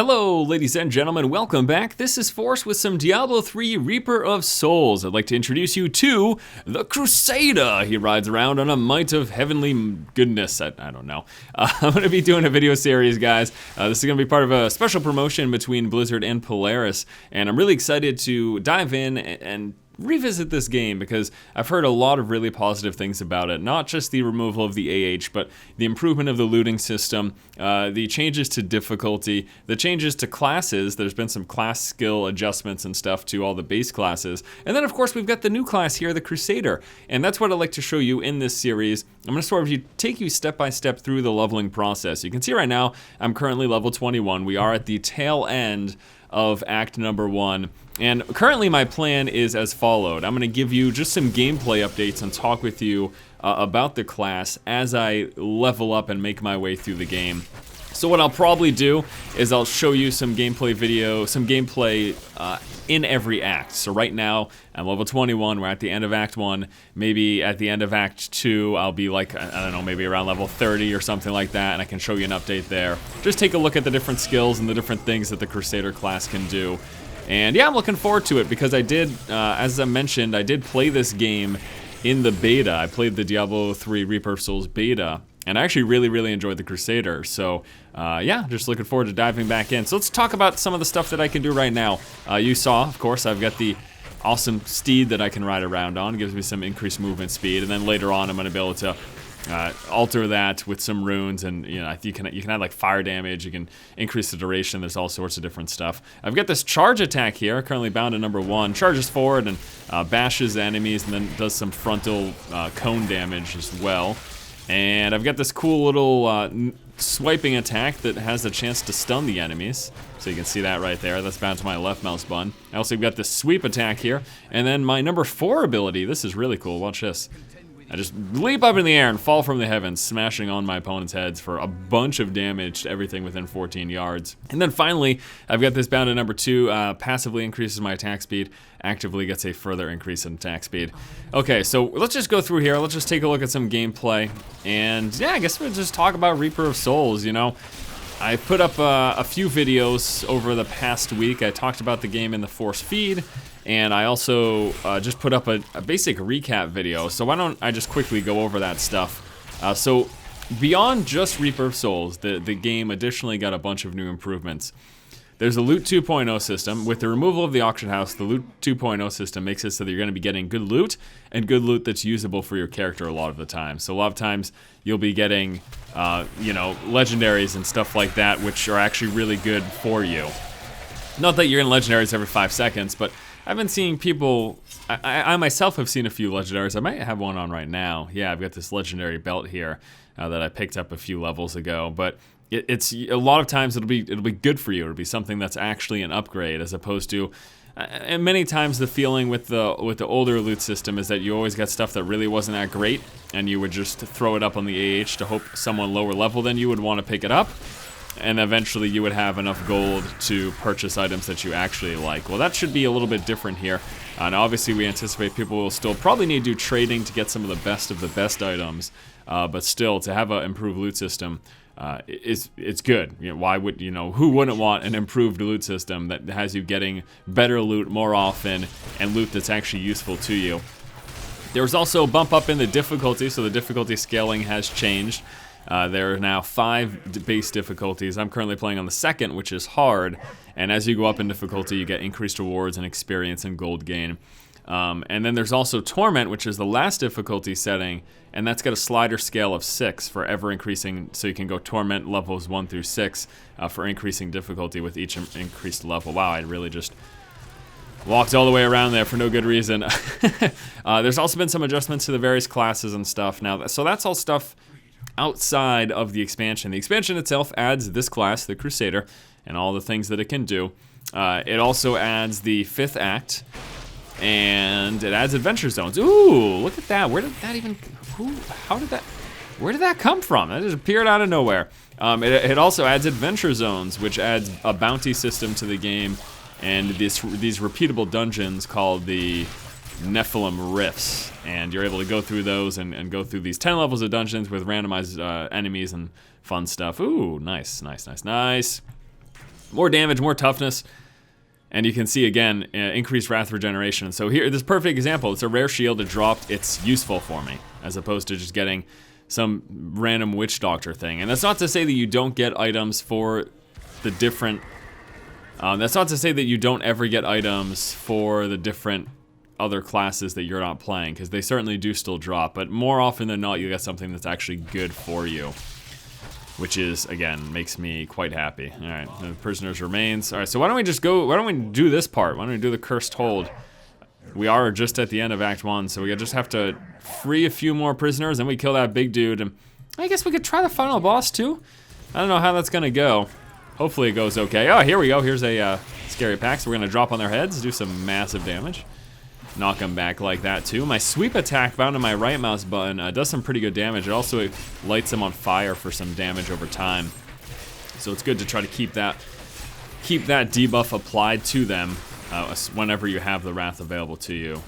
Hello, ladies and gentlemen, welcome back. This is Force with some Diablo 3 Reaper of Souls. I'd like to introduce you to the Crusader. He rides around on a might of heavenly goodness. I don't know. I'm going to be doing a video series, guys. This is going to be part of a special promotion between Blizzard and Polaris, and I'm really excited to dive in and revisit this game because I've heard a lot of really positive things about it. Not just the removal of the AH, but the improvement of the looting system, the changes to difficulty, the changes to classes. There's been some class skill adjustments and stuff to all the base classes. And then of course we've got the new class here, the Crusader. And that's what I'd like to show you in this series. I'm going to sort of take you step by step through the leveling process. You can see right now I'm currently level 21. We are at the tail end of Act number 1. And currently my plan is as followed. I'm going to give you just some gameplay updates and talk with you about the class as I level up and make my way through the game. So what I'll probably do is I'll show you some gameplay in every act. So right now I'm level 21, we're at the end of Act 1. Maybe at the end of Act 2 I'll be like, I don't know, maybe around level 30 or something like that, and I can show you an update there. Just take a look at the different skills and the different things that the Crusader class can do. And yeah, I'm looking forward to it because I did, as I mentioned, I did play this game in the beta. I played the Diablo 3 Reaper of Souls beta, and I actually really enjoyed the Crusader. So yeah, just looking forward to diving back in. So let's talk about some of the stuff that I can do right now. You saw, of course, I've got the awesome steed that I can ride around on. It gives me some increased movement speed, and then later on I'm going to be able to alter that with some runes, and you know, you can add like fire damage, you can increase the duration, there's all sorts of different stuff. I've got this charge attack here, currently bound to number 1, charges forward and bashes enemies, and then does some frontal cone damage as well. And I've got this cool little swiping attack that has the chance to stun the enemies. So you can see that right there. That's bound to my left mouse button. I also got this sweep attack here. And then my number 4 ability, this is really cool, watch this. I just leap up in the air and fall from the heavens, smashing on my opponent's heads for a bunch of damage to everything within 14 yards. And then finally, I've got this bound to number 2, passively increases my attack speed, actively gets a further increase in attack speed. Okay, so let's just go through here, let's just take a look at some gameplay, and yeah, I guess we'll just talk about Reaper of Souls, you know. I put up a few videos over the past week. I talked about the game in the Force feed, and I also just put up a basic recap video. So why don't I just quickly go over that stuff. So beyond just Reaper of Souls, the game additionally got a bunch of new improvements. There's a Loot 2.0 system. With the removal of the auction house, the Loot 2.0 system makes it so that you're going to be getting good loot, and good loot that's usable for your character a lot of the time. So a lot of times you'll be getting, you know, legendaries and stuff like that, which are actually really good for you. Not that you're in legendaries every 5 seconds, but I've been seeing people, I myself have seen a few legendaries. I might have one on right now. Yeah, I've got this legendary belt here that I picked up a few levels ago, but it's a lot of times it'll be good for you. It'll be something that's actually an upgrade, as opposed to, and many times the feeling with the older loot system is that you always got stuff that really wasn't that great, and you would just throw it up on the AH to hope someone lower level than you would want to pick it up, and eventually you would have enough gold to purchase items that you actually like. Well, that should be a little bit different here. And obviously we anticipate people will still probably need to do trading to get some of the best items, but still, to have an improved loot system, it's good. You know, why would, you know, who wouldn't want an improved loot system that has you getting better loot more often, and loot that's actually useful to you? There was also a bump up in the difficulty, so the difficulty scaling has changed. There are now 5 base difficulties. I'm currently playing on the 2nd, which is hard, and as you go up in difficulty you get increased rewards and experience and gold gain. And then there's also Torment, which is the last difficulty setting, and that's got a slider scale of 6 for ever increasing, so you can go Torment levels 1 through 6 for increasing difficulty with each increased level. Wow, I really just walked all the way around there for no good reason. There's also been some adjustments to the various classes and stuff now, so that's all stuff outside of the expansion. The expansion itself adds this class, the Crusader, and all the things that it can do. It also adds the 5th act, and it adds adventure zones. Ooh, look at that. Where did that even, where did that come from? That just appeared out of nowhere. It also adds adventure zones, which adds a bounty system to the game, and these repeatable dungeons called the Nephilim Rifts, and you're able to go through those and go through these 10 levels of dungeons with randomized enemies and fun stuff. Ooh, nice. more damage, more toughness. And you can see, again, increased wrath regeneration. So here, this perfect example. It's a rare shield. It dropped. It's useful for me, as opposed to just getting some random witch doctor thing. And that's not to say that you don't get items for the different... that's not to say that you don't ever get items for the different other classes that you're not playing, because they certainly do still drop. But more often than not, you get something that's actually good for you, which is, again, makes me quite happy. All right, the prisoner's remains. All right, so why don't we just go, why don't we do this part? Why don't we do the cursed hold? We are just at the end of Act 1, so we just have to free a few more prisoners, and we kill that big dude. And I guess we could try the final boss, too. I don't know how that's gonna go. Hopefully it goes okay. Oh, here we go. Here's a scary pack, so we're gonna drop on their heads, do some massive damage. Knock them back like that, too. My sweep attack bound to my right mouse button does some pretty good damage. It also lights them on fire for some damage over time. So it's good to try to keep that debuff applied to them whenever you have the wrath available to you.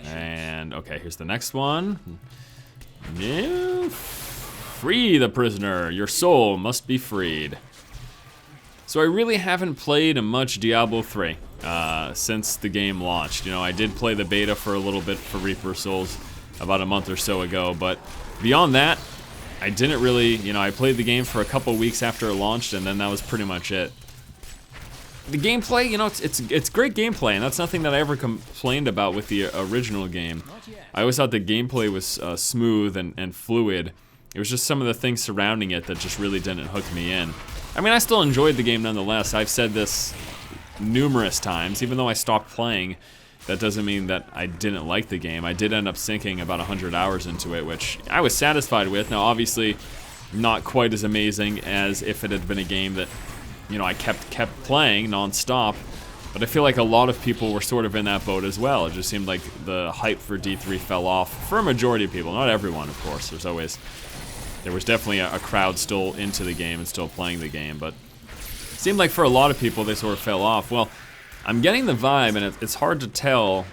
And okay, here's the next one. Yeah. Free the prisoner. Your soul must be freed. So I really haven't played much Diablo 3 since the game launched. You know, I did play the beta for a little bit for Reaper Souls about a month or so ago, but beyond that, I didn't really, you know, I played the game for a couple weeks after it launched, and then that was pretty much it. The gameplay, you know, it's great gameplay, and that's nothing that I ever complained about with the original game. I always thought the gameplay was smooth and fluid. It was just some of the things surrounding it that just really didn't hook me in. I mean, I still enjoyed the game nonetheless. I've said this numerous times. Even though I stopped playing, that doesn't mean that I didn't like the game. I did end up sinking about 100 hours into it, which I was satisfied with. Now, obviously, not quite as amazing as if it had been a game that, you know, I kept playing non-stop. But I feel like a lot of people were sort of in that boat as well. It just seemed like the hype for D3 fell off for a majority of people. Not everyone, of course. There was definitely a crowd still into the game and still playing the game, but it seemed like for a lot of people they sort of fell off. Well, I'm getting the vibe, and it's hard to tell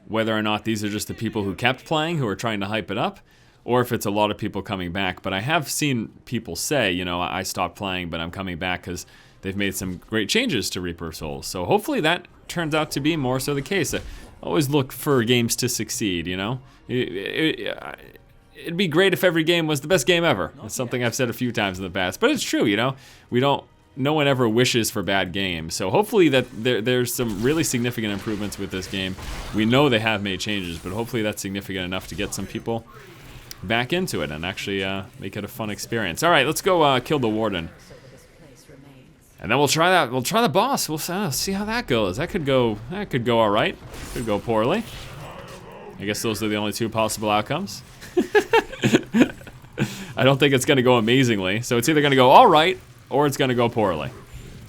whether or not these are just the people who kept playing who are trying to hype it up, or if it's a lot of people coming back. But I have seen people say, you know, I stopped playing, but I'm coming back because they've made some great changes to Reaper Souls. So hopefully that turns out to be more so the case. I always look for games to succeed, you know? It'd be great if every game was the best game ever. It's something I've said a few times in the past, but it's true, you know? No one ever wishes for bad games. So hopefully that there's some really significant improvements with this game. We know they have made changes, but hopefully that's significant enough to get some people back into it and actually make it a fun experience. All right, let's go kill the Warden. And then we'll try that. We'll try the boss. We'll see how that goes. That could go all right. Could go poorly. I guess those are the only two possible outcomes. I don't think it's gonna go amazingly, so it's either gonna go all right or it's gonna go poorly.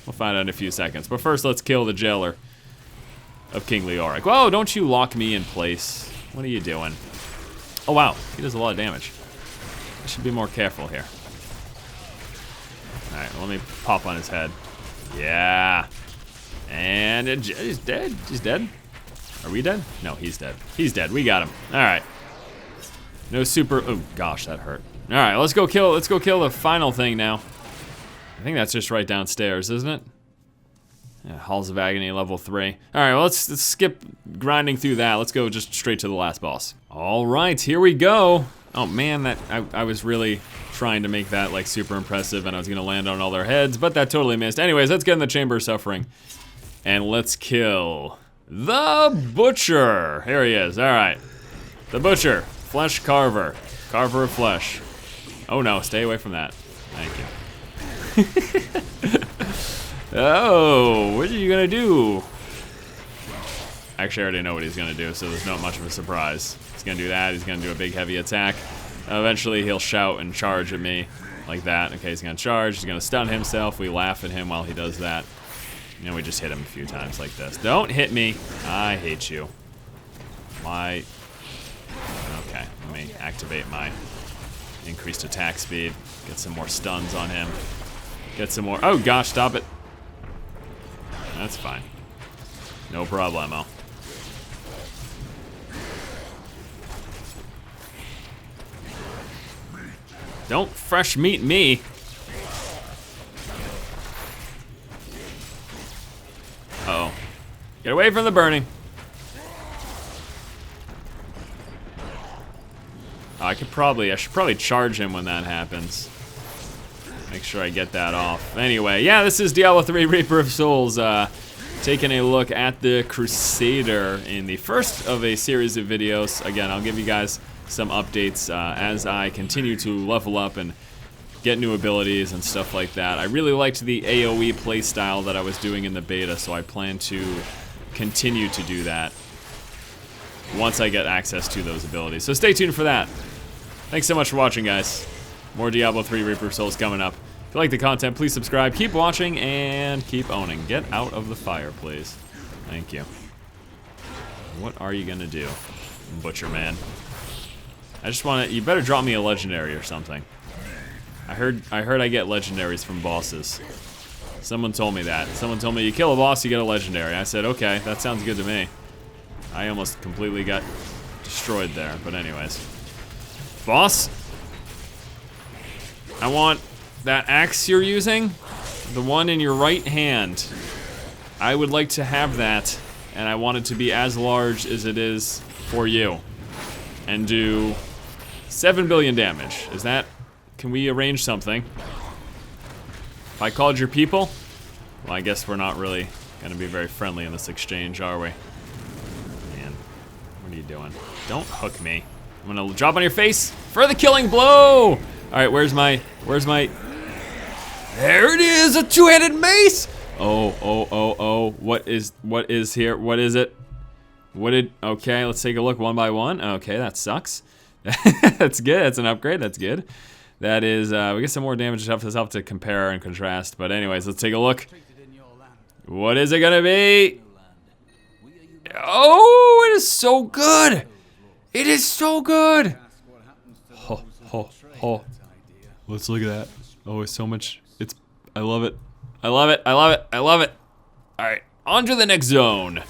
We'll find out in a few seconds. But first, let's kill the jailer of King Leoric. Whoa! Don't you lock me in place? What are you doing? Oh wow, he does a lot of damage. I should be more careful here. All right, let me pop on his head. Yeah, and he's dead. He's dead. Are we dead? No, he's dead. He's dead. We got him. All right. No super. Oh gosh, that hurt. All right, let's go kill the final thing now. I think that's just right downstairs, isn't it? Yeah, Halls of Agony, level 3. All right, well, let's skip grinding through that. Let's go just straight to the last boss. All right, here we go. Oh man, I was really trying to make that like super impressive, and I was gonna land on all their heads, but that totally missed. Anyways, let's get in the Chamber of Suffering, and let's kill the Butcher. Here he is. All right, the Butcher. Flesh carver. Carver of flesh. Oh no, stay away from that. Thank you. Oh, what are you gonna do? Actually, I already know what he's gonna do, so there's not much of a surprise. He's gonna do that, he's gonna do a big heavy attack. Eventually he'll shout and charge at me like that. Okay, he's gonna charge, he's gonna stun himself. We laugh at him while he does that. And we just hit him a few times like this. Don't hit me. I hate you. Why? Okay, let me activate my increased attack speed. Get some more stuns on him. Get some more. Oh gosh, stop it. That's fine. No problemo. Don't fresh meat me. Uh-oh. Get away from the burning. I should probably charge him when that happens. Make sure I get that off. Anyway, yeah, this is Diablo 3 Reaper of Souls. Taking a look at the Crusader in the first of a series of videos. Again, I'll give you guys some updates as I continue to level up and get new abilities and stuff like that. I really liked the AoE playstyle that I was doing in the beta, so I plan to continue to do that once I get access to those abilities. So stay tuned for that. Thanks so much for watching, guys. More Diablo 3 Reaper of Souls coming up. If you like the content, please subscribe, keep watching, and keep owning. Get out of the fire, please. Thank you. What are you gonna do, Butcher Man? I just want to. You better drop me a legendary or something. I heard I get legendaries from bosses. Someone told me that. Someone told me you kill a boss, you get a legendary. I said, okay, that sounds good to me. I almost completely got destroyed there, but anyways. Boss? I want that axe you're using, the one in your right hand. I would like to have that, and I want it to be as large as it is for you. And do 7 billion damage. Is that, can we arrange something? If I called your people? Well, I guess we're not really gonna be very friendly in this exchange, are we? Man, what are you doing? Don't hook me. I'm gonna drop on your face for the killing blow! Alright, where's my, there it is, a two-handed mace! Oh, what is here? What is it? Okay, let's take a look one by one. Okay, that sucks. That's good, that's an upgrade, that's good. That is, we get some more damage to have to compare and contrast, but anyways, let's take a look. What is it gonna be? Oh, it is so good! It is so good! Oh. Let's look at that. Oh, it's so much, I love it. I love it. Alright, on to the next zone.